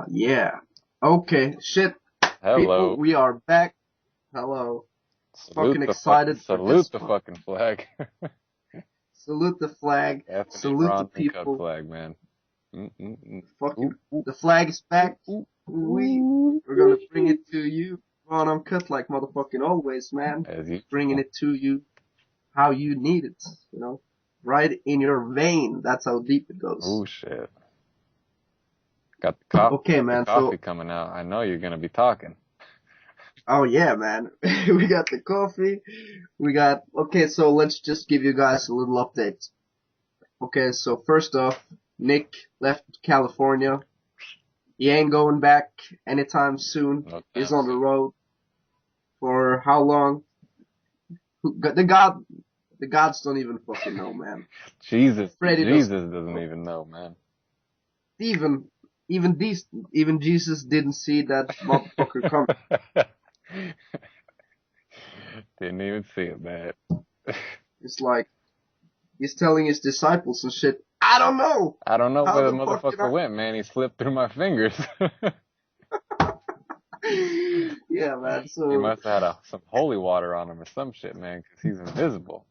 Yeah. Okay, shit. People, Hello. we are back. Hello. Salute Fucking the fuck excited for salute this the one. fucking flag. Salute the flag. F&N Salute Raw the Uncut people. flag, man. Mm-mm-mm. Fucking, Ooh, ooh, the flag is back. ooh, ooh, We're gonna bring ooh. it to you. On uncut like motherfucking always, man. As Bringing usual. it to you how you need it, you know? Right in your vein. That's how deep it goes. Ooh, shit. Got the coffee, Okay, got the man. coffee So, coming out. I know you're gonna be talking. oh yeah, man. We got the coffee. Okay, so let's just give you guys a little update. Okay, so first off, Nick left California. He ain't going back anytime soon. No He's time on the soon. road for how long? The God, the gods don't even fucking know, man. Jesus, Freddie doesn't Jesus doesn't know. even know, man. Even, even these, even Jesus didn't see that motherfucker coming. Didn't even see it, man. It's like he's telling his disciples and shit. I don't know. I don't know How where the the fuck can motherfucker went, man. He slipped through my fingers. I? Yeah, man. He So must have had some holy water on him or some shit, man, 'cause he's invisible.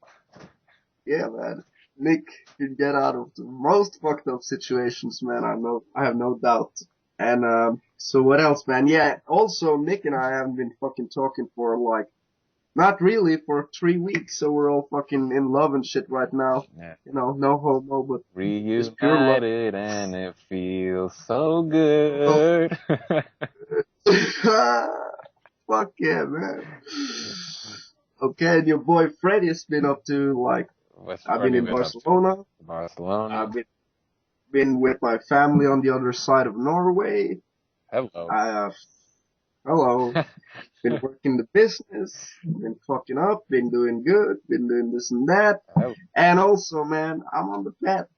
yeah, man. Nick can get out of the most fucked up situations, man. I have no doubt. And so what else, man? Yeah. Also, Nick and I haven't been fucking talking for like not really for 3 weeks. So we're all fucking in love and shit right now. Yeah. You know, no homo, but just pure love. Reunited and it feels so Oh, good. fuck yeah, man. Okay, and your boy Freddie's been up to like What's I've been Freddie in been up to? Barcelona. Barcelona. I've been with my family on the other side of Norway. Hello. I have, hello, been working the business, been fucking up, been doing good, been doing this and that. Hello. And also, man, I'm on the pet.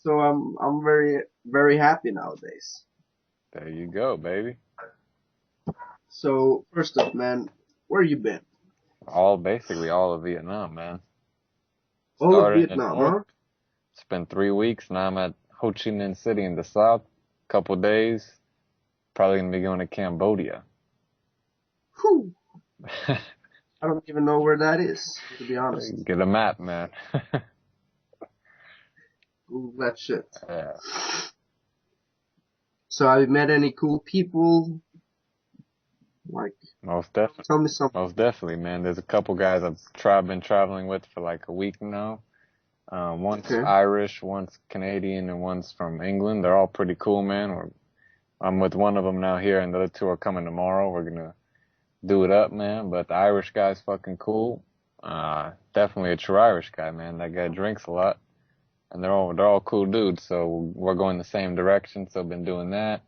So I'm very, very happy nowadays. There you go, baby. So first up, man, where you been? Basically all of Vietnam, man. All of Started in the Vietnam, north, huh? spent 3 weeks. Now I'm at Ho Chi Minh City in the south. Couple days. Probably gonna be going to Cambodia. Whew. I don't even know where that is, to be honest. Get a map, man. Google that shit. Yeah. So have you met any cool people? Like, Most definitely. tell me something. Most definitely, man. There's a couple guys been traveling with for like a week now. One's Okay. Irish, one's Canadian, and one's from England. They're all pretty cool, man. I'm with one of them now here, and the other two are coming tomorrow. We're gonna do it up, man. But the Irish guy's fucking cool. Definitely a true Irish guy, man. That guy drinks a lot, and they're all cool dudes. So we're going the same direction. So I've been doing that.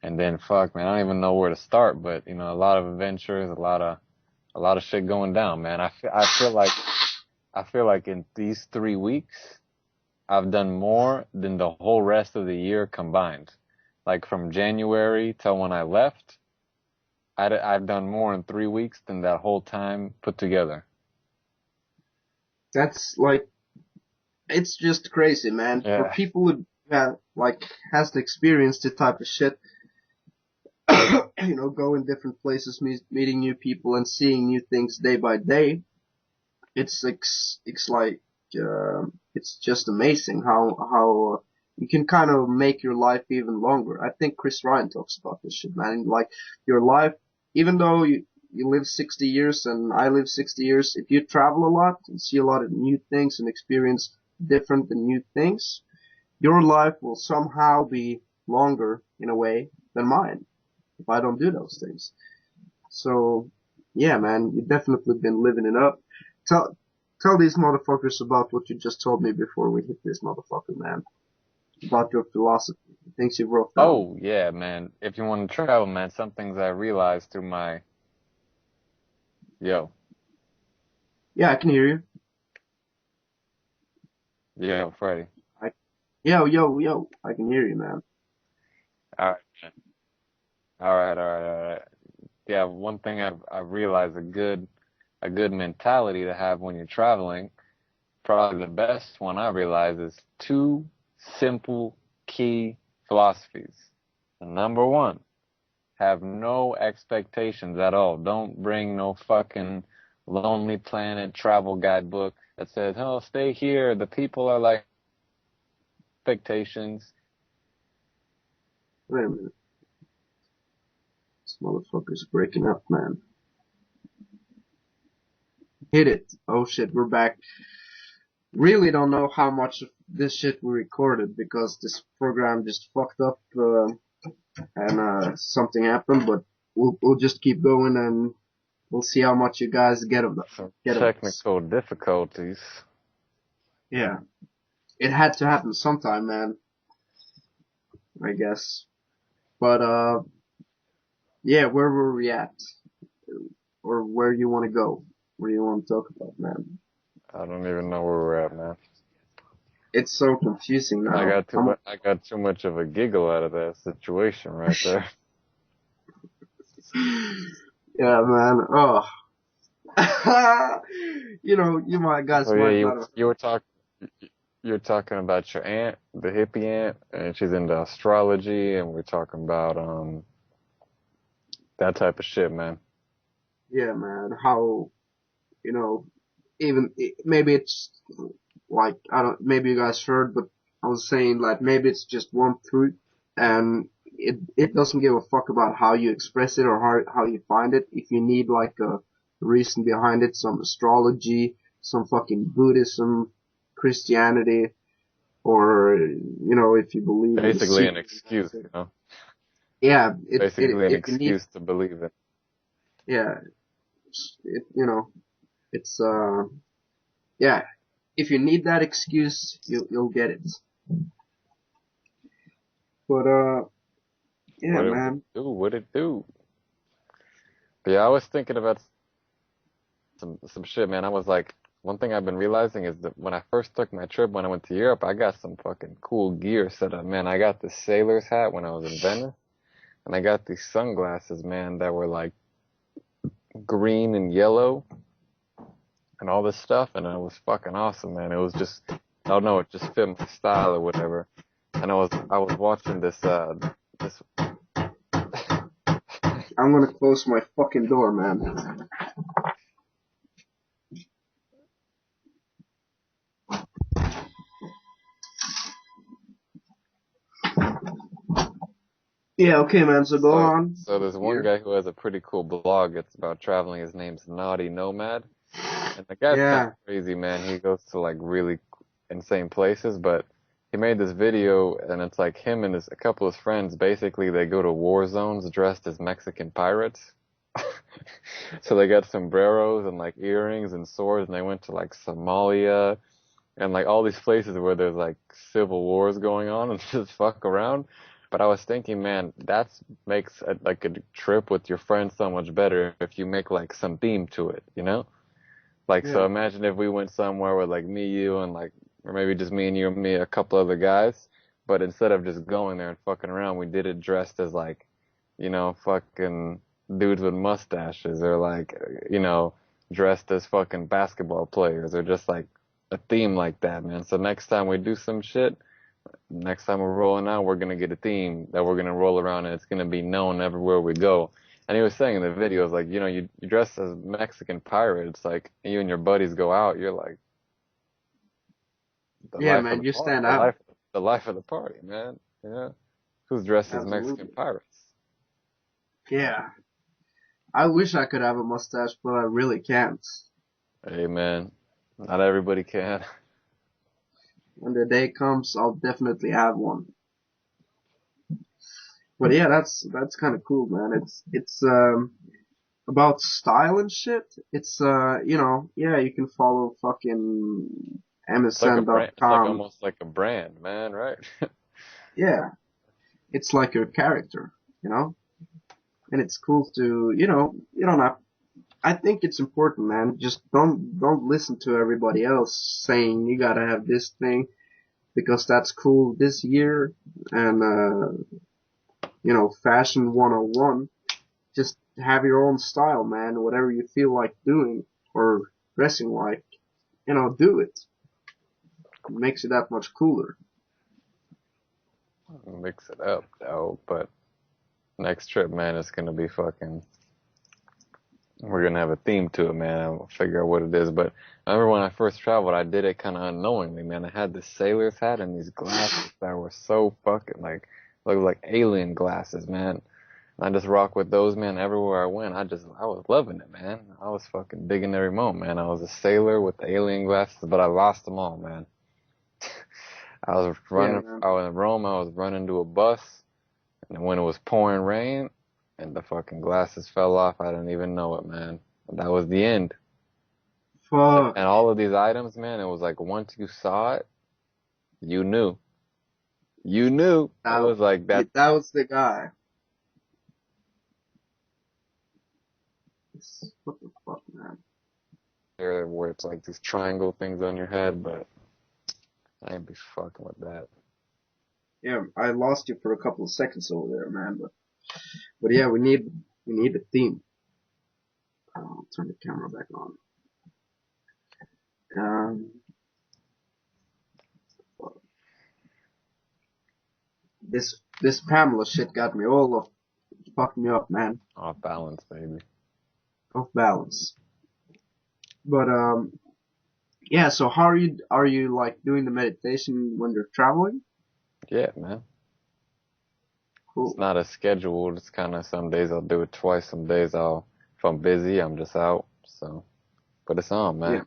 And then fuck, man, I don't even know where to start, but a lot of adventures, a lot of shit going down, man. I feel like in these 3 weeks, I've done more than the whole rest of the year combined. Like from January till when I left, I've done more in 3 weeks than that whole time put together. That's like, it's just crazy, man. For Yeah. people who like has to experience this type of shit, going different places, meeting new people, and seeing new things day by day. It's like it's just amazing how you can kind of make your life even longer. I think Chris Ryan talks about this shit, man. Like your life, even though you live 60 years and I live 60 years, if you travel a lot and see a lot of new things and experience different and new things, your life will somehow be longer in a way than mine if I don't do those things. So, yeah, man, you definitely been living it up. Tell tell these motherfuckers about what you just told me before we hit this motherfucker, man. About your philosophy, the things you wrote down. Oh, yeah, man. If you want to travel, man, some things I realized through yo, Yeah, I can hear you. yo, Freddie. I, yo, I can hear you, man. All right, man. All right, all right, all right. Yeah, one thing I've realized a good mentality to have when you're traveling, probably the best one I realize is two simple key philosophies. Number one, have no expectations at all. Don't bring no fucking Lonely Planet travel guidebook that says, "Oh, stay here. The people are like expectations." Wait a minute. This motherfucker's breaking up, man. Hit it. Oh shit, we're back. Really don't know how much of this shit we recorded because this program just fucked up and something happened, but we'll just keep going and we'll see how much you guys Some get of this. technical difficulties. Yeah. It had to happen sometime, man. I guess. But yeah, where were we at? Or where you want to go? What do you want to talk about, man? I don't even know where we're at, man. It's so confusing I now. got I got too much of a giggle out of that situation right there. Yeah, man. Oh. You guys So yeah, might not have. you were talking about your aunt, the hippie aunt, and she's into astrology, and we're talking about that type of shit, man. Yeah, man. How, you know, maybe it's like, I don't, maybe you guys heard, but I was saying like maybe it's just one truth and it doesn't give a fuck about how you express it or how you find it. If you need like a reason behind it, some astrology, some fucking Buddhism, Christianity, or, if you believe in Basically an secret, excuse, you know. yeah, Basically an if you need, excuse to believe it. yeah, it's, yeah, if you need that excuse, you'll get it. But yeah, What it man. do? What it do? But yeah, I was thinking about some shit, man. I was like, one thing I've been realizing is that when I first took my trip, when I went to Europe, I got some fucking cool gear set up, man. I got the sailor's hat when I was in Venice, and I got these sunglasses, man, that were like green and yellow and all this stuff, and it was fucking awesome, man. It was just, I don't know, it just fit my style or whatever. And I was watching this. I'm gonna close my fucking door, man. Yeah, okay, man. So go So, on. so there's one Here. guy who has a pretty cool blog. It's about traveling. His name's Naughty Nomad. And the guy's kind of Yeah. crazy, man. He goes to like really insane places, but he made this video and it's like him and a couple of his friends, basically they go to war zones dressed as Mexican pirates. So they got sombreros and like earrings and swords and they went to like Somalia and like all these places where there's like civil wars going on and just fuck around. But I was thinking, man, that's makes like a trip with your friends so much better if you make like some theme to it, you know? Like, so Yeah. imagine if we went somewhere with like me, you, and like, or maybe just me and you and me, a couple other guys. But instead of just going there and fucking around, we did it dressed as like, fucking dudes with mustaches or like, dressed as fucking basketball players or just like a theme like that, man. So next time we do some shit, next time we're rolling out, we're gonna get a theme that we're gonna roll around and it's gonna be known everywhere we go. And he was saying in the videos, like, you dress as Mexican pirates, like, you and your buddies go out, you're like, the Yeah, life of man. the You party, stand out. the life of the party, man. Yeah. Who's dressed as Mexican Absolutely. pirates? Yeah. I wish I could have a mustache, but I really can't. Hey, man, not everybody can. When the day comes, I'll definitely have one. But yeah, that's kind of cool, man. It's about style and shit. It's yeah, you can follow fucking It's like a brand, it's like MSN.com. almost like a brand, man, right? Yeah, it's like your character, you know? And it's cool to, you don't have, I think it's important, man. Just don't listen to everybody else saying you gotta have this thing because that's cool this year and, fashion 101. Just have your own style, man. Whatever you feel like doing or dressing like, do it. It makes it that much cooler. Mix it up, though, but Next trip, man, it's gonna be fucking. We're gonna have a theme to it, man. I'll figure out what it is. But I remember when I first traveled, I did it kind of unknowingly, man. I had this sailor's hat and these glasses that were so fucking like, looked like alien glasses, man. And I just rock with those, man, everywhere I went. I was loving it, man. I was fucking digging every moment, man. I was a sailor with the alien glasses, but I lost them all, man. Yeah, man. I was in Rome, I was running to a bus, and when it was pouring rain, and the fucking glasses fell off, I didn't even know it, man. That was the end. Fuck. And all of these items, man, it was like once you saw it, you knew. You knew. It That, was like that that was the guy. What the fuck, man? there where it's like these triangle things on your head, but I ain't be fucking with that. Yeah, I lost you for a couple of seconds over there, man. But yeah, we need a theme. I'll turn the camera back on. Um, this Pamela shit got me all off, fucked me up, man. Off balance, baby. Off balance. But yeah. So how are you like doing the meditation when you're traveling? Yeah, man. It's Cool. not a schedule. It's kind of some days I'll do it twice. Some days if I'm busy, I'm just out. So, but it's on, Yeah, man.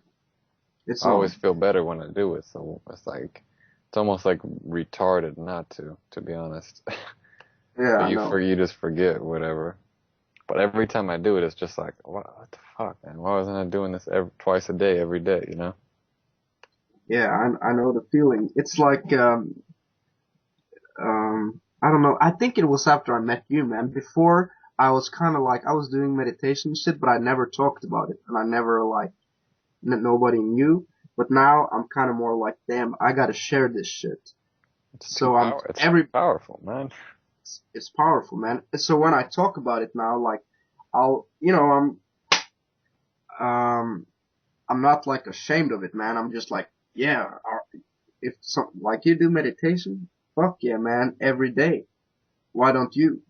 it's I always on. feel better when I do it. So it's like, it's almost like retarded not to be honest. Yeah, But I know. you just forget whatever. But every time I do it, it's just like, what the fuck, man? Why wasn't I doing this twice a day, every day, you know? Yeah, I know the feeling. It's like I don't know. I think it was after I met you, man. Before I was kind of like I was doing meditation shit, but I never talked about it, and I never like nobody knew. But now I'm kind of more like, damn, I gotta share this shit. So It's too every powerful, man. it's powerful, man. So when I talk about it now, like um I'm not like ashamed of it, man. I'm just like, yeah, if some like you do meditation, fuck yeah, man, every day. Why don't you?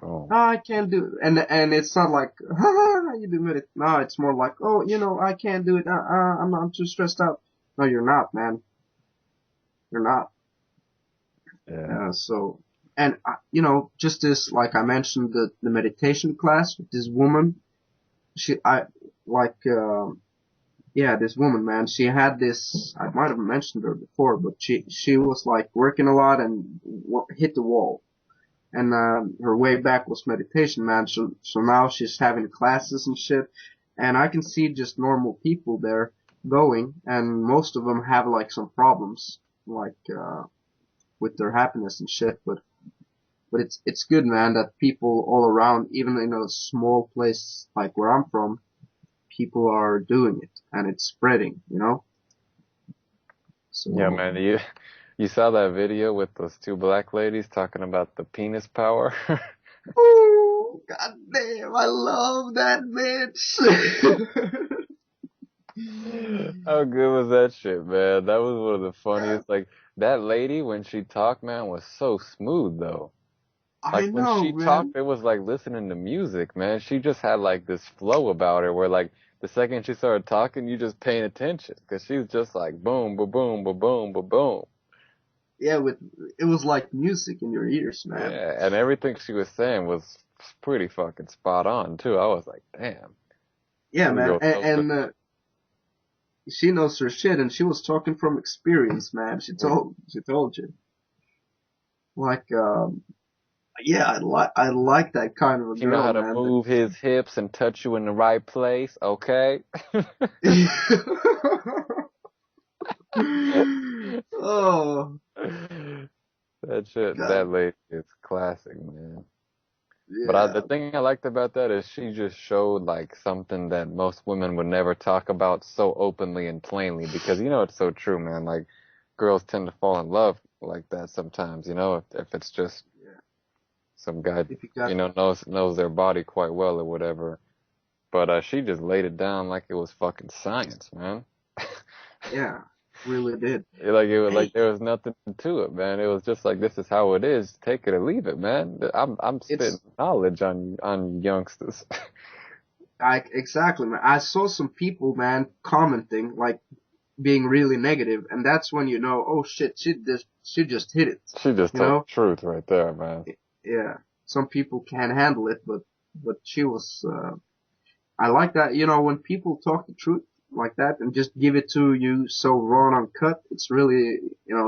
Oh, Oh, I can't do it. And it's not like, you do it. No, it's more like, oh, I can't do it. I'm too stressed out. No, you're not, man. You're not. yeah. So, and just this, like I mentioned, the meditation class with this woman. I like, yeah, this woman, man. She had this. I might have mentioned her before, but she was like working a lot and hit the wall. And her way back was meditation, man. So now she's having classes and shit, and I can see just normal people there going, and most of them have like some problems, like with their happiness and shit. But it's good, man, that people all around, even in a small place like where I'm from, people are doing it, and it's spreading, you know. Yeah, So, man, you saw that video with those two black ladies talking about the penis power? oh goddamn, I love that bitch. How good was that shit, man? That was one of the funniest. Like, that lady, when she talked, man, was so smooth, though. I Like, when know, she man. talked, it was like listening to music, man. She just had, like, this flow about her where, like, the second she started talking, you just paying attention. Cause she was just like, boom, ba boom, ba boom, ba boom. Yeah, it was like music in your ears, man. Yeah, and everything she was saying was pretty fucking spot on, too. I was like, damn, Yeah, this man, girl's so good. she knows her shit, and she was talking from experience, man. She told you, like, yeah, I like that kind of a She know girl, how to man. move his hips and touch you in the right place, okay? Oh, That shit, God, that lady is classic, man. But the yeah, thing I liked about that is she just showed like something that most women would never talk about so openly and plainly because it's so true, man. Like girls tend to fall in love like that sometimes, if it's just yeah. some guy, If you got, knows their body quite well or whatever. But she just laid it down like it was fucking science, man. yeah, really did. Like it was like Hey, there was nothing to it, man. It was just like this is how it is. Take it or leave it, man. I'm spitting it's knowledge on youngsters. exactly, man. I saw some people, man, commenting like being really negative, and that's when you know, oh shit, she just hit it, She just you told the know? truth right there, man. Yeah. Some people can't handle it, but she was. I like that, when people talk the truth like that and just give it to you so raw and uncut. It's really,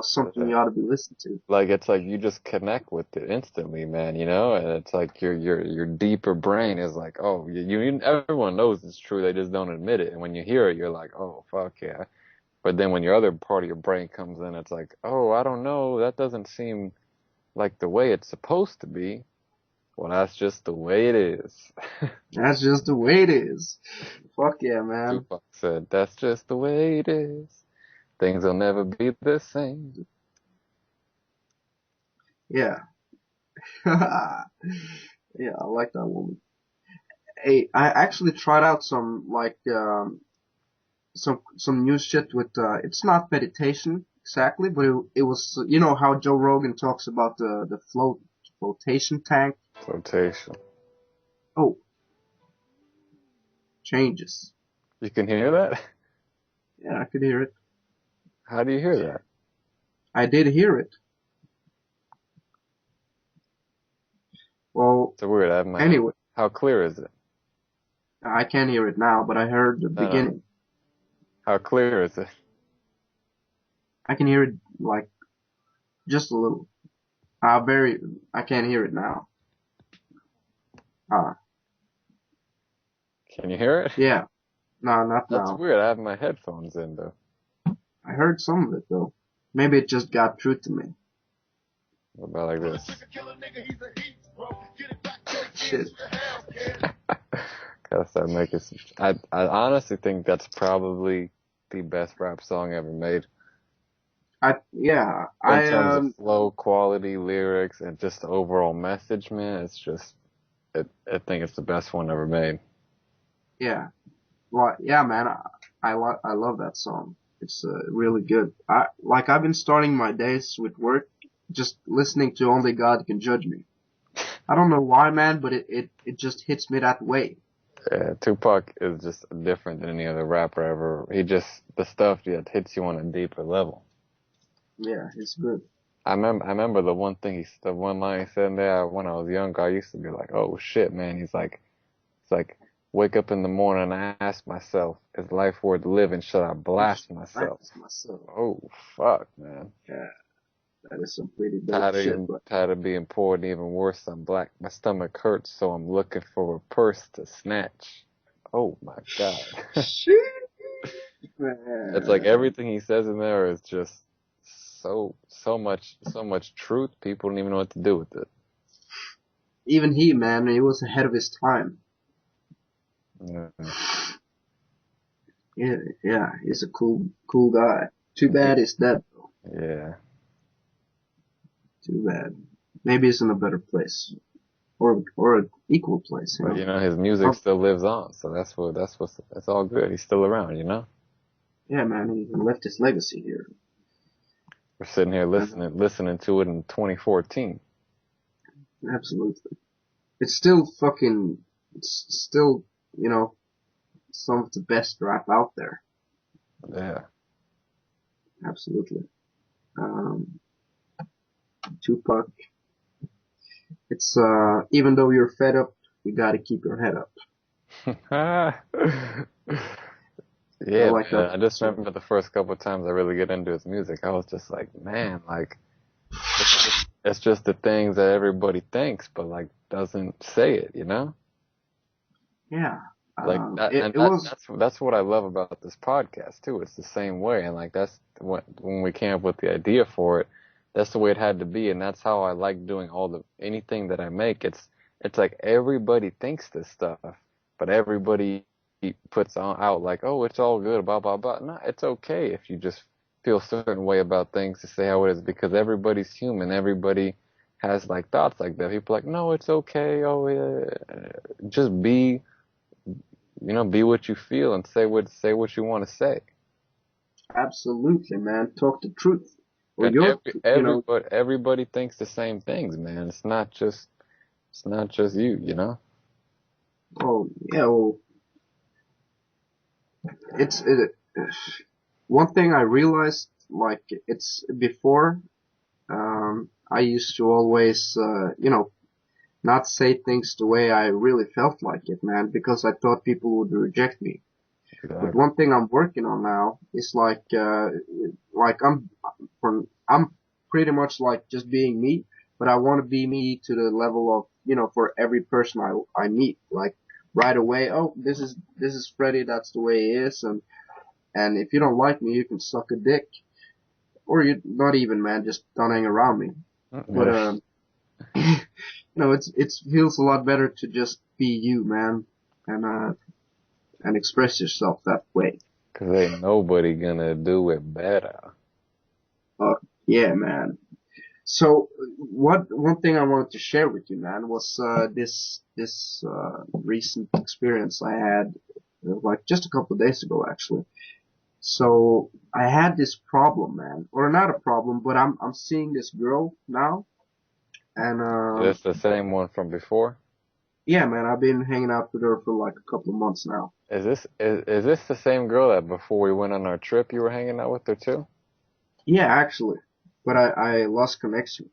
something Yeah. you ought to be listening to. Like it's like you just connect with it instantly, man, you know? And it's like your deeper brain is like, oh, everyone knows it's true, they just don't admit it. And when you hear it, you're like, oh, fuck yeah. But then when your other part of your brain comes in, it's like, oh, I don't know, that doesn't seem like the way it's supposed to be. Well, that's just the way it is. That's just the way it is. Fuck yeah, man. Tupac said, that's just the way it is. Things will never be the same. Yeah. Yeah, I like that woman. Hey, I actually tried out some like some new shit with it's not meditation exactly, but it was how Joe Rogan talks about the flotation tank. Flotation. Oh, changes. You can hear that? Yeah, I could hear it. How do you hear that? I did hear it. Well, It's weird. I have my head. anyway, How clear is it? I can't hear it now, but I heard the No, no. beginning. How clear is it? I can hear it like just a little. Very. I can't hear it now. Uh, Can you hear it? yeah. No, not That's now. weird. I have my headphones in though. I heard some of it though. Maybe it just got through to me. What about like this? Shit. Gotta start making some. I honestly think that's probably the best rap song ever made. Yeah. In terms of flow, quality, lyrics, and just the overall message, man, it's just, I think it's the best one ever made. Yeah. Well, yeah, man. I love that song. It's really good. I've been starting my days with work just listening to Only God Can Judge Me. I don't know why, man, but it just hits me that way. Yeah, Tupac is just different than any other rapper ever. The stuff that hits you on a deeper level. Yeah, it's good. I remember the one line he said in there when I was younger. I used to be like, oh shit, man. It's like, wake up in the morning and I ask myself, is life worth living? Should I blast myself? Practice myself. Oh, fuck, man. Yeah, that is some pretty dope shit. But Tired of being poor and even worse, I'm black. My stomach hurts, so I'm looking for a purse to snatch. Oh my God. shit, It's like man. everything he says in there is just so much truth. People don't even know what to do with it. Even man, he was ahead of his time. Yeah. Yeah, yeah, he's a cool guy. Too bad he's dead though. Yeah. Too bad. Maybe he's in a better place. Or an equal place, But his music still lives on, so that's all good. He's still around, you know? Yeah, man, he left his legacy here. We're sitting here Uh, listening to it in 2014. Absolutely. It's still, some of the best rap out there. Yeah. Absolutely. Um, Tupac. It's, even though you're fed up, you gotta keep your head up. I Yeah, like man. that. I just So, remember the first couple of times I really get into his music, I was just like, man, like it's just the things that everybody thinks, but like doesn't say it, you know? yeah. Like that, It, and it was, that's what I love about this podcast too. It's the same way, and like that's when we came up with the idea for it. That's the way it had to be, and that's how I like doing anything that I make. It's like everybody thinks this stuff, but everybody puts out like, oh, it's all good, blah blah blah. No, it's okay if you just feel a certain way about things to say how it is, because everybody's human. Everybody has like thoughts like that. People are like, no, it's okay. Oh yeah, just be what you feel and say what you want to say. Absolutely, man. Talk the truth. Or And your, you know, everybody thinks the same things, man. It's not just you, you know? oh, yeah, well, it's, it, one thing I realized, like, it's before, I used to always, not say things the way I really felt like it, man, because I thought people would reject me. But Exactly. one thing I'm working on now is like I'm pretty much like just being me, but I want to be me to the level of, for every person I meet, like right away, oh, this is Freddie, that's the way he is, and if you don't like me, you can suck a dick, or you not even, man, just don't hang around me. But, Yeah. it feels a lot better to just be you, man, and express yourself that way. 'Cause ain't nobody gonna do it better. Uh, yeah, man. So, what one thing I wanted to share with you, man, was this recent experience I had, like just a couple of days ago, actually. So I had this problem, man, or not a problem, but I'm seeing this girl now, and Is this the same one from before? yeah, man, I've been hanging out with her for like a couple of months now. Is this the same girl that before we went on our trip you were hanging out with her too? Yeah, actually, but I lost connection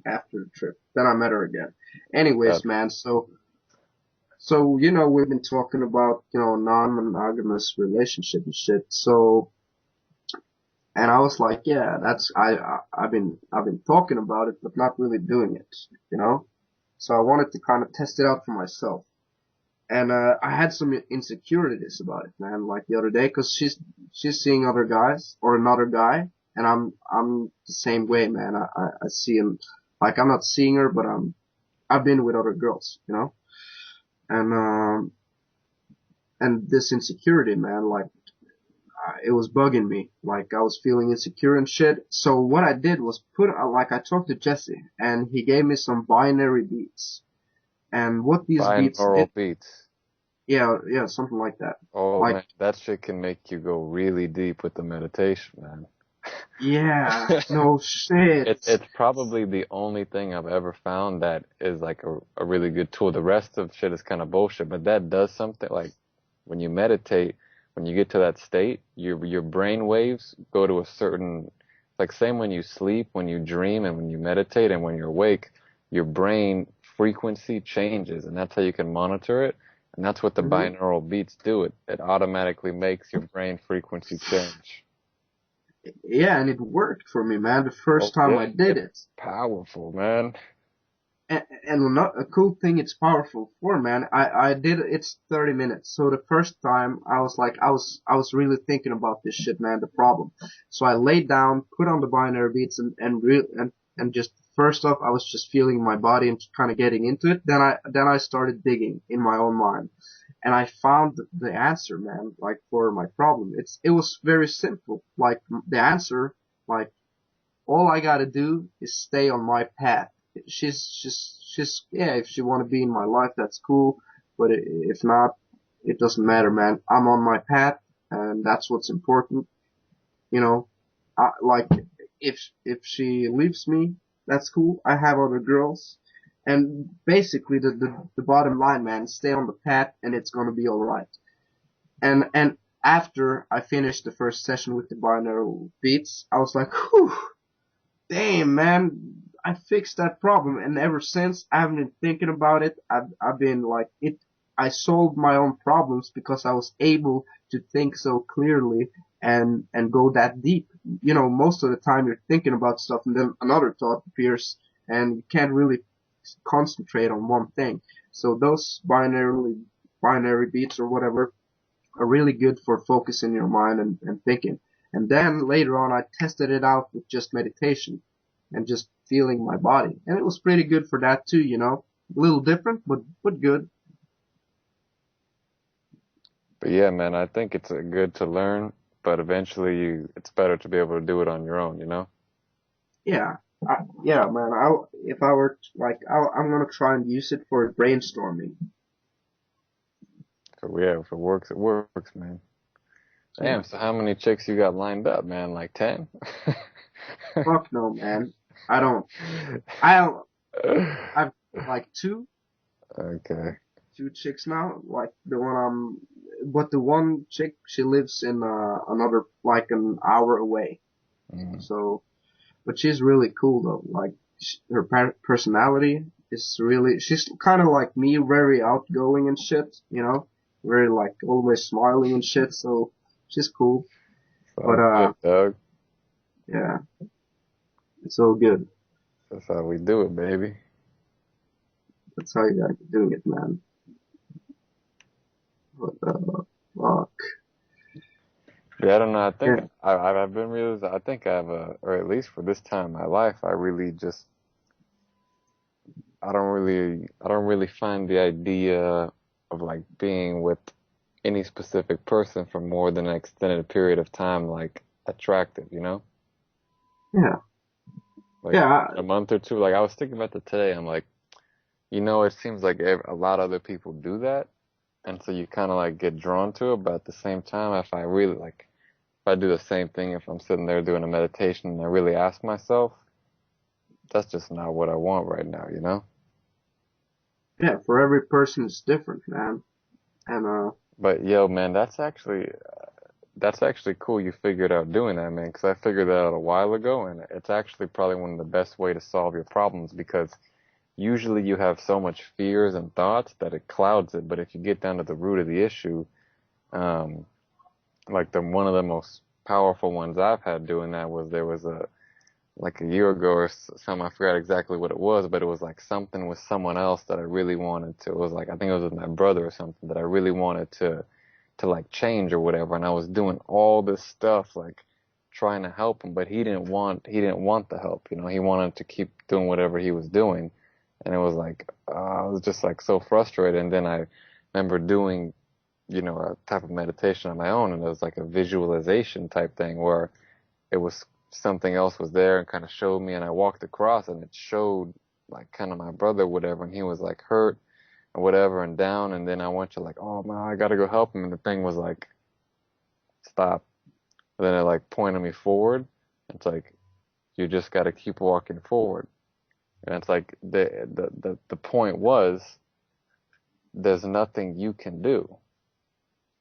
after the trip. Then I met her again. That Anyways, man, so, we've been talking about, non-monogamous relationship and shit. So, and I was like, yeah, I've been talking about it, but not really doing it, you know? So I wanted to kind of test it out for myself. And, I had some insecurities about it, man, like the other day, cause she's seeing other guys or another guy, and I'm the same way, man. I see him, like I'm not seeing her, but I've been with other girls, and, and this insecurity, man, like, it was bugging me. Like I was feeling insecure and shit. So what I did was like I talked to Jesse and he gave me some binary beats. And what these beats did, binaural beats. yeah, yeah, something like that. Oh Like, man, that shit can make you go really deep with the meditation, man. yeah, no shit. It's probably the only thing I've ever found that is like a really good tool. The rest of shit is kind of bullshit, but that does something like when you meditate, when you get to that state, your brain waves go to a certain, like same when you sleep, when you dream, and when you meditate, and when you're awake, your brain frequency changes, and that's how you can monitor it. And that's what the Hmm. binaural beats do. It automatically makes your brain frequency change. Yeah, and it worked for me, man, the Oh first time yeah, I did it's it. powerful, man. And not a cool thing it's powerful for, man. I did it's 30 minutes. So the first time I was like I was really thinking about this shit, man, the problem. So I laid down, put on the binary beats and just first off I was just feeling my body and kind of getting into it. Then I started digging in my own mind. And I found the answer, man, like for my problem. It was very simple. Like the answer, like all I gotta do is stay on my path. Yeah, if she wanna be in my life, that's cool. But if not, it doesn't matter, man. I'm on my path, and that's what's important. You know, like if she leaves me, that's cool. I have other girls, and basically the bottom line, man, stay on the path, and it's gonna be all right. And after I finished the first session with the binaural beats, I was like, whew, damn, man, I fixed that problem. And ever since, I haven't been thinking about it. I've been like, I solved my own problems because I was able to think so clearly and go that deep. Most of the time you're thinking about stuff and then another thought appears and you can't really concentrate on one thing. So those binary beats or whatever are really good for focusing your mind and thinking. And then later on, I tested it out with just meditation and just feeling my body. And it was pretty good for that too, A little different, but good. But yeah, man, I think it's good to learn, but eventually it's better to be able to do it on your own, you know? Yeah. Yeah, man. If I were I'm gonna try and use it for brainstorming. So yeah, if it works, man. Yeah. Damn, so how many chicks you got lined up, man? Like 10? Fuck no, man. I don't. I don't. I've like Okay. two chicks now. Like the one but the one chick, she lives in another like an hour away. Mm. So, but she's really cool though. Like her personality is really. She's kind of like me, very outgoing and shit. You know, very like always smiling and shit. So she's cool. It's But all good, Doug. yeah, it's all good. That's how we do it, baby. That's how you gotta do it, man. But fuck. Yeah, I don't know. I think Yeah, I've been realizing. I think I've, or at least for this time in my life, I really just I don't really find the idea of like being with any specific person for more than an extended period of time like attractive, you know? yeah, Like yeah. in a month or two. Like I was thinking about that today. I'm like, it seems like a lot of other people do that, and so you kind of like get drawn to it. But at the same time, if I really like, if I do the same thing, if I'm sitting there doing a meditation and I really ask myself, that's just not what I want right now, you know? Yeah, for every person it's different, man. And But yo, man, that's actually cool you figured out doing that, man, because I figured that out a while ago, and it's actually probably one of the best way to solve your problems because usually you have so much fears and thoughts that it clouds it. But if you get down to the root of the issue, um, like the one of the most powerful ones I've had doing that was there was a like a year ago or something. I forgot exactly what it was, but it was like something with someone else that I really wanted to. It was like I think it was with my brother or something that I really wanted to like change or whatever. And I was doing all this stuff like trying to help him, but he didn't want the help. You know, he wanted to keep doing whatever he was doing, and it was like I was just like so frustrated. And then I remember doing a type of meditation on my own, and it was like a visualization type thing where it was something else was there and kind of showed me, and I walked across and it showed like kind of my brother, whatever, and he was like hurt or whatever and down, and then I went to like, oh man, I gotta go help him, and the thing was like, stop. And then it like pointed me forward. It's like you just gotta keep walking forward, and it's like the point was there's nothing you can do.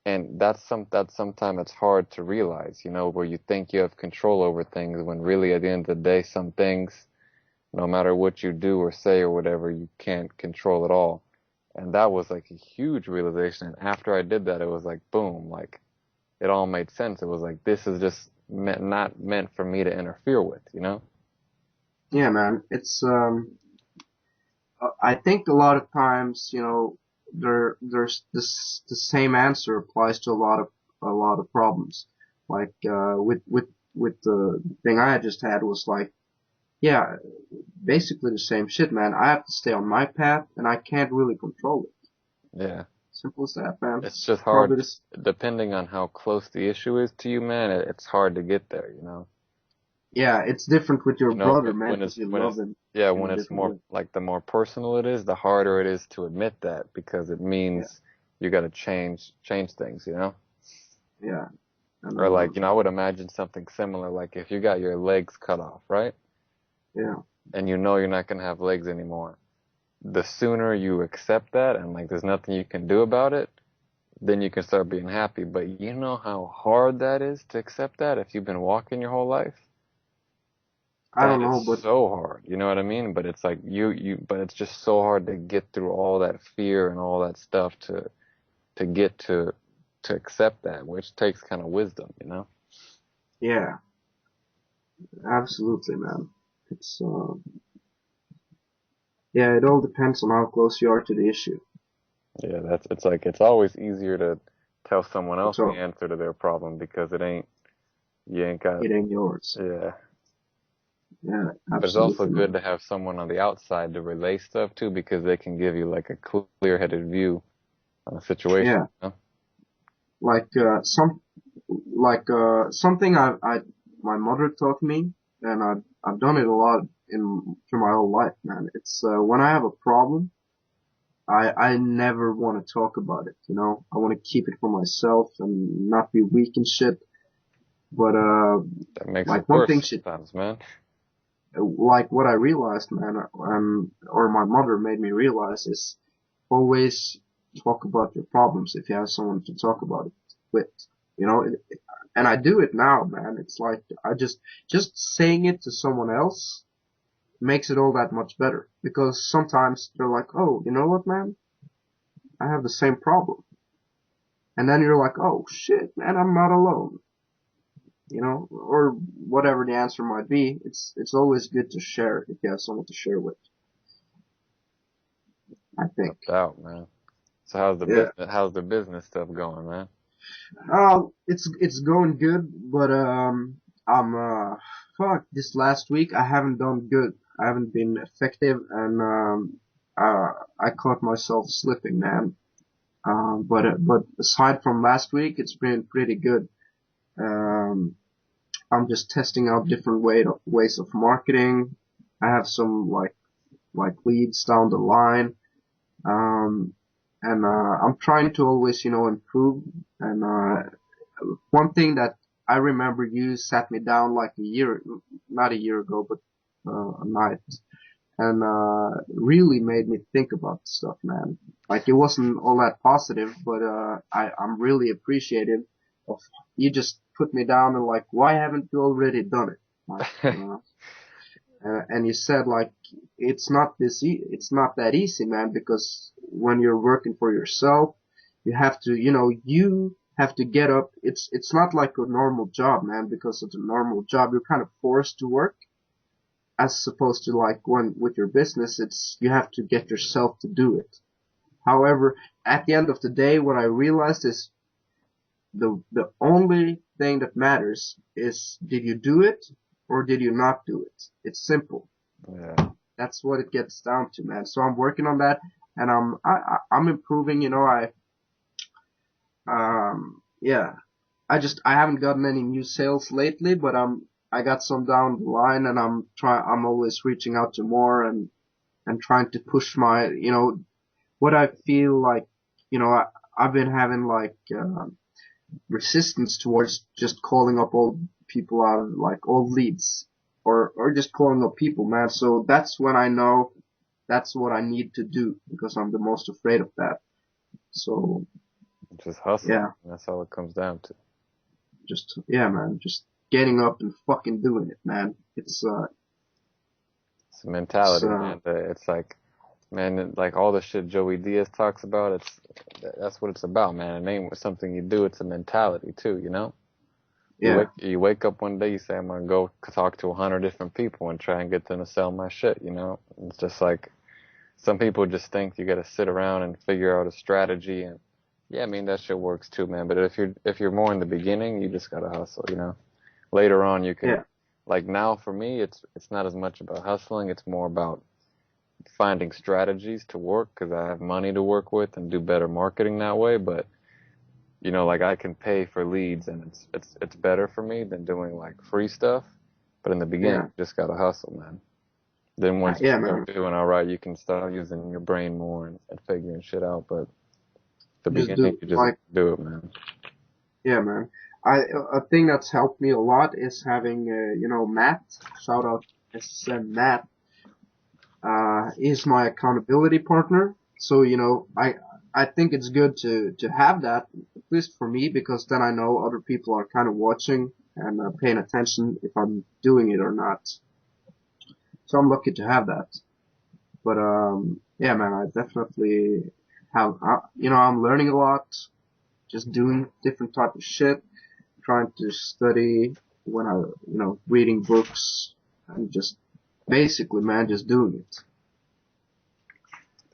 And that's sometimes it's hard to realize, where you think you have control over things when really at the end of the day, some things, no matter what you do or say or whatever, you can't control at all. And that was like a huge realization. And after I did that, it was like, boom, like it all made sense. It was like, this is just not meant for me to interfere with, you know? yeah, man, it's I think a lot of times, there's this the same answer applies to a lot of problems. Like with the thing I just had was like, yeah, basically the same shit, man. I have to stay on my path, and I can't really control it. Yeah. Simple as that, man. It's just Probably hard, this. depending on how close the issue is to you, man, it's hard to get there, you know? Yeah, it's different with your You know, brother, man, because you love him yeah, in a when it's different more way. like the more personal it is, the harder it is to admit that because it Yeah, means you got to change things, you know? yeah, and Or like, I would imagine something similar, like if you got your legs cut off, right? yeah, And you know you're not going to have legs anymore. The sooner you accept that and like there's nothing you can do about it, then you can start being happy. But you know how hard that is to accept that if you've been walking your whole life? I That don't is know, but so hard. You know what I mean? But it's like but it's just so hard to get through all that fear and all that stuff to get to accept that, which takes kind of wisdom, you know? yeah, absolutely, man. It's yeah, it all depends on how close you are to the issue. Yeah, it's like it's always easier to tell someone else the So answer to their problem because you ain't got, it ain't yours. yeah. Yeah, But it's also absolutely, good man. to have someone on the outside to relay stuff to because they can give you like a clear-headed view on a situation, Yeah, you know? like something I my mother taught me, and I've done it a lot in through my whole life, man. It's when I have a problem, I never want to talk about it, you know. I want to keep it for myself and not be weak and shit. But, That makes it like one thing worse she, sometimes, man. like what I realized, man, or my mother made me realize is always talk about your problems if you have someone to talk about it with, you know. And I do it now, man. It's like I just saying it to someone else makes it all that much better because sometimes they're like, oh, you know what, man, I have the same problem, and then you're like, oh shit, man, I'm not alone, you know, or whatever the answer might be. It's always good to share if you have someone to share with, I No think. doubt, man. So Yeah. how's the business stuff going, man? It's going good, but I'm fuck. This last week I haven't done good. I haven't been effective, and I caught myself slipping, man. But aside from last week, it's been pretty good. Um, I'm just testing out different ways of marketing. I have some like leads down the line. Um, and I'm trying to always, you know, improve. And one thing that I remember you sat me down like not a year ago, but a night, and really made me think about stuff, man. Like it wasn't all that positive, but I'm really appreciative of you just put me down and like, why haven't you already done it? Like, and you said like, it's not that easy, man, because when you're working for yourself, you have to, you know, you have to get up. It's not like a normal job, man, because it's a normal job. You're kind of forced to work as opposed to like when with your business, it's, you have to get yourself to do it. However, at the end of the day, what I realized is the only thing that matters is did you do it or did you not do it? It's simple. Yeah. That's what it gets down to, man. So I'm working on that, and I'm improving. You know, yeah. I haven't gotten any new sales lately, but I got some down the line, and I'm always reaching out to more and trying to push my, you know, what I feel like, you know, I've been having like resistance towards just calling up old people out of like old leads or just calling up people, man. So that's when I know that's what I need to do because I'm the most afraid of that. So Just hustle. yeah, That's all it comes down to. just yeah, man, just getting up and fucking doing it, man. It's a It's mentality, man. It's like, man, like all the shit Joey Diaz talks about, that's what it's about, man. It ain't something you do, it's a mentality too, you know? yeah, You wake up one day, you say, I'm gonna go talk to 100 different people and try and get them to sell my shit, you know? It's just like, some people just think you gotta sit around and figure out a strategy, and yeah, I mean, that shit works too, man. But if you're more in the beginning, you just gotta hustle, you know? Later on, you can, yeah, like now for me, it's not as much about hustling, it's more about finding strategies to work because I have money to work with and do better marketing that way. But you know, like I can pay for leads and it's better for me than doing like free stuff. But in the beginning, yeah, you just gotta hustle, man. Then once you yeah, start man. doing all right, you can start using your brain more and figuring shit out. But the Just beginning, do you just like do it, man. yeah, man. A thing that's helped me a lot is having you know, Matt. Shout out SSN Matt. Is my accountability partner. So, you know, I think it's good to have that, at least for me, because then I know other people are kind of watching and paying attention if I'm doing it or not. So I'm lucky to have that. But, yeah, man, I definitely have, you know, I'm learning a lot, just doing different type of shit, trying to study when you know, reading books and just basically, man, just doing it.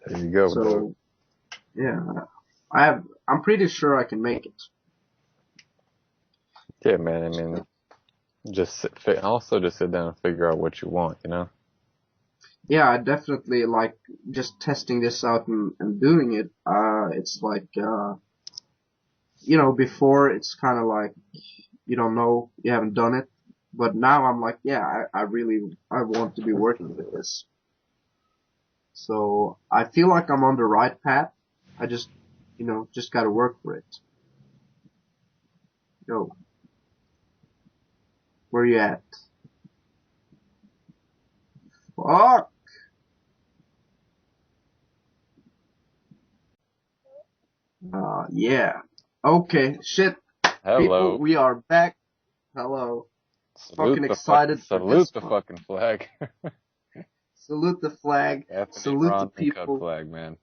There you go, dog. So, yeah, I'm pretty sure I can make it. Yeah, man. I So, mean, also just sit down and figure out what you want, you know? yeah, I definitely like just testing this out and doing it. It's like, you know, before it's kind of like you don't know, you haven't done it, but now I'm like, yeah, I really, I want to be working with this. So I feel like I'm on the right path. I just, just gotta work for it. Yo, where you at? Fuck! Yeah. Okay, shit. People, Hello. we are back. Hello. Salute Fucking the fuck, excited for salute this the one. fucking flag. Salute the flag. F&N Salute the Raw Uncut people. flag, man.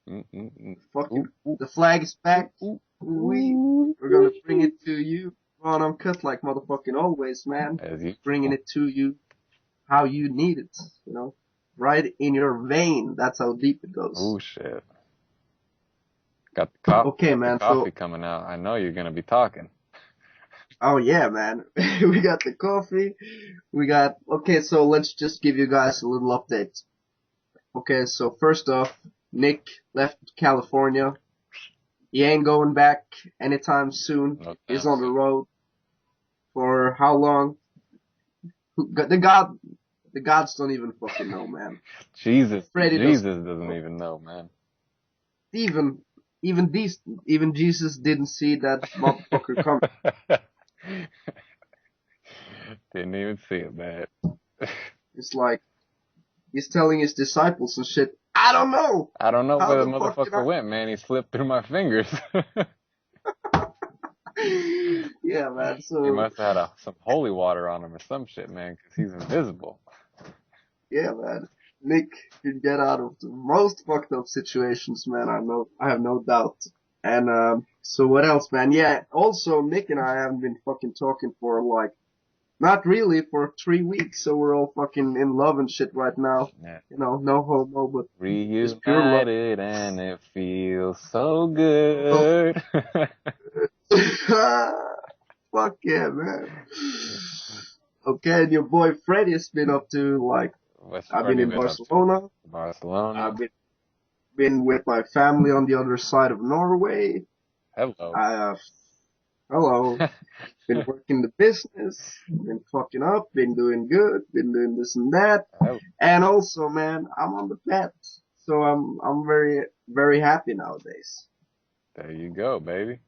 Mm-mm-mm. Fucking, Ooh, ooh, the flag is ooh, back. ooh, We're gonna bring it to you. On uncut like motherfucking always, man. as Bringing usual. it to you how you need it, right in your vein. That's how deep it goes. Oh shit. Okay, Got the man. coffee So, coming out. I know you're gonna be talking. oh yeah, man. We got the coffee. Okay, so let's just give you guys a little update. Okay, so first off, Nick left California. He ain't going back anytime soon. No He's damn on the suit. road for how long? The gods don't even fucking know, man. Freddie doesn't Jesus doesn't know. even know, man. Even, even Jesus didn't see that motherfucker coming. Didn't even see it, man. It's like, he's telling his disciples and shit, I don't know I don't know how where the the fuck can motherfucker went, man. He slipped through my fingers. Yeah, man. He So, must have had some holy water on him or some shit, man, 'cause he's invisible. yeah, man. Nick can get out of the most fucked up situations, man. I have no doubt. And, so what else, man? Yeah, also, Nick and I haven't been fucking talking for like, not really, for 3 weeks, so we're all fucking in love and shit right now. Yeah. No homo, but just pure love. Reunited and it feels so Oh, good. fuck yeah, man. Okay, and your boy Freddie's been up to like, What's I've been Freddie in been up to? Barcelona. Barcelona. I've been with my family on the other side of Norway. Hello. I, hello. Been working the business, been fucking up, been doing good, been doing this and that. Hello. And also, man, I'm on the path. So I'm very, very happy nowadays. There you go, baby.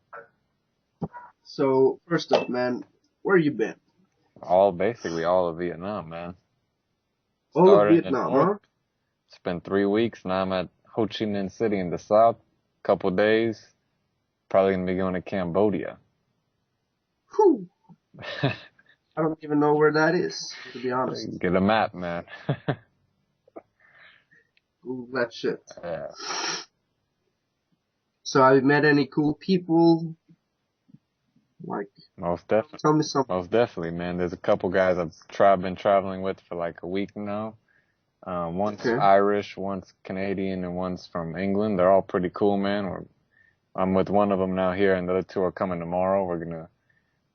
So first up, man, where you been? Basically all of Vietnam, man. All of Started in the Vietnam, north, huh? spent 3 weeks. Now I'm at Ho Chi Minh City in the south. Couple days. Probably gonna be going to Cambodia. Whew. I don't even know where that is, to be honest. Get a map, man. Google that shit. Yeah, So have you met any cool people? Like, most definitely. tell me something. Most definitely, man. There's a couple guys been traveling with for like a week now. One's Okay. Irish, one's Canadian, and one's from England. They're all pretty cool, man. I'm with one of them now here, and the other two are coming tomorrow. We're gonna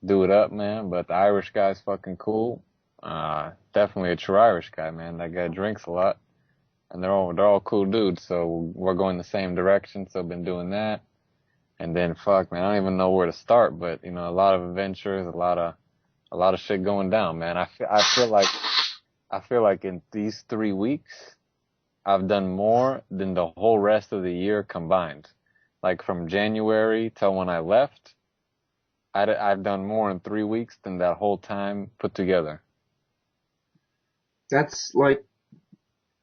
do it up, man. But the Irish guy's fucking cool. Definitely a true Irish guy, man. That guy drinks a lot, and they're all cool dudes. So we're going the same direction. So I've been doing that. And then fuck, man, I don't even know where to start, but a lot of adventures, a lot of shit going down, man. I feel like in these 3 weeks, I've done more than the whole rest of the year combined. Like from January till when I left, I've done more in 3 weeks than that whole time put together. That's like,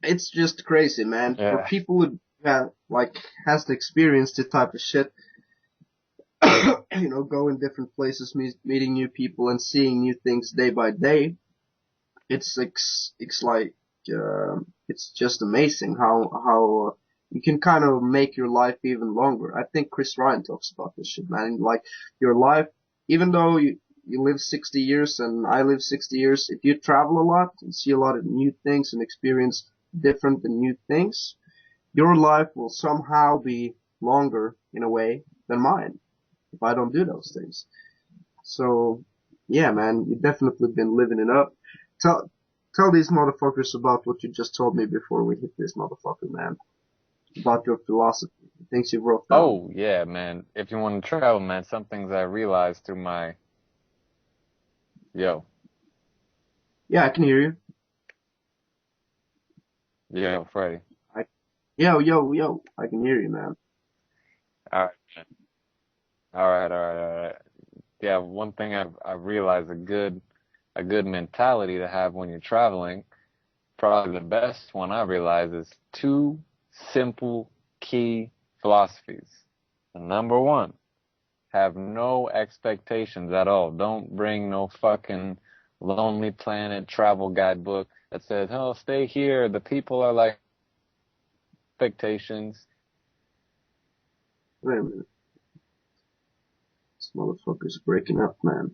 it's just crazy, man. For Yeah. people who has to experience this type of shit, going different places, meeting new people and seeing new things day by day, it's like, it's just amazing how you can kind of make your life even longer. I think Chris Ryan talks about this shit, man. Like, your life, even though you live 60 years and I live 60 years, if you travel a lot and see a lot of new things and experience different and new things, your life will somehow be longer in a way than mine if I don't do those things. So, yeah, man, you definitely been living it up. Tell, tell these motherfuckers about what you just told me before we hit this motherfucker, man. About your philosophy, the things you wrote down. Oh yeah, man. If you want to travel, man, some things I realized through my yo, Yeah, I can hear you. yo, Freddie. Yo, yo, yo. I can hear you, man. All right, man. All right. Yeah, one thing I've realized a good mentality to have when you're traveling, probably the best one I realize is two simple key philosophies. Number one, have no expectations at all. Don't bring no fucking Lonely Planet travel guidebook that says, "Oh, stay here. The people are like expectations." Wait a minute. This motherfucker's breaking up, man.